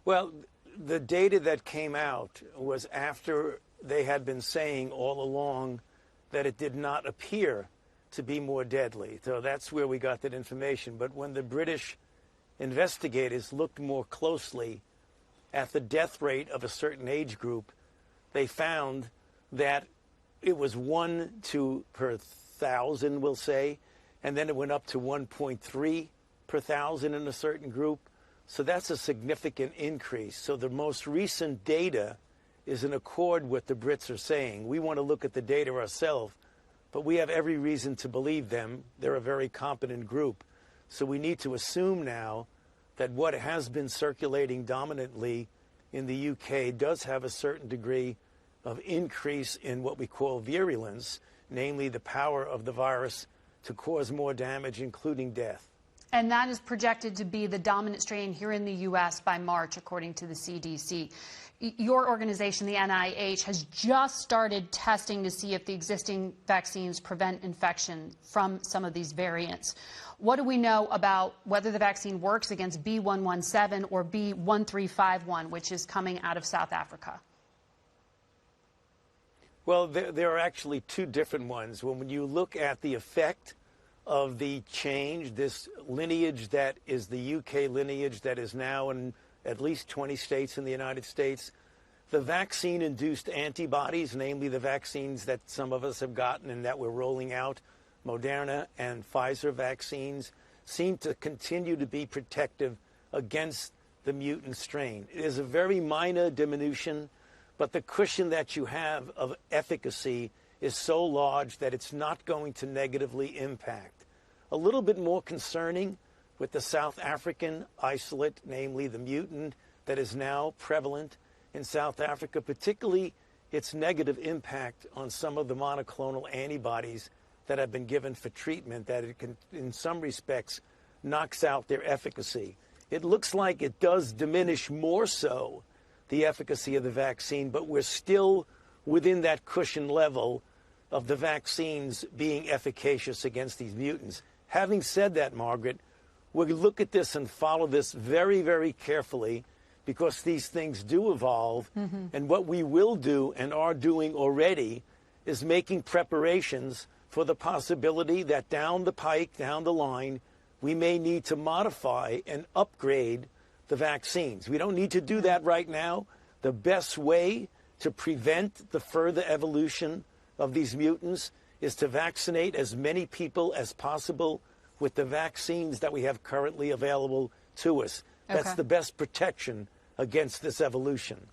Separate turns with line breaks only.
Well, the data that came out was after they had been saying all along that it did not appear to be more deadly. So that's where we got that information. But when the British investigators looked more closely at the death rate of a certain age group, they found that it was 1 per 1,000, we'll say, and then it went up to 1.3 per 1,000 in a certain group. So that's a significant increase. So the most recent data is in accord with what the Brits are saying. We want to look at the data ourselves, but we have every reason to believe them. They're a very competent group. So we need to assume now that what has been circulating dominantly in the UK does have a certain degree of increase in what we call virulence, namely the power of the virus to cause more damage, including death.
And that is projected to be the dominant strain here in the U.S. by March, according to the CDC. Your organization, the NIH, has just started testing to see if the existing vaccines prevent infection from some of these variants. What do we know about whether the vaccine works against B117 or B1351, which is coming out of South Africa?
Well, there are actually two different ones. When you look at the effect of the change, this lineage that is the UK lineage that is now in at least 20 states in the United States, the vaccine-induced antibodies, namely the vaccines that some of us have gotten and that we're rolling out, Moderna and Pfizer vaccines, seem to continue to be protective against the mutant strain. It is a very minor diminution, but the cushion that you have of efficacy is so large that it's not going to negatively impact. A little bit more concerning with the South African isolate, namely the mutant that is now prevalent in South Africa, particularly its negative impact on some of the monoclonal antibodies that have been given for treatment, that it can, in some respects, knocks out their efficacy. It looks like it does diminish more so the efficacy of the vaccine, but we're still within that cushion level of the vaccines being efficacious against these mutants. Having said that, Margaret, we'll look at this and follow this very, very carefully because these things do evolve. And what we will do and are doing already is making preparations for the possibility that down the pike, down the line, we may need to modify and upgrade the vaccines. We don't need to do that right now. The best way to prevent the further evolution of these mutants is to vaccinate as many people as possible with the vaccines that we have currently available to us. That's the best protection against this evolution.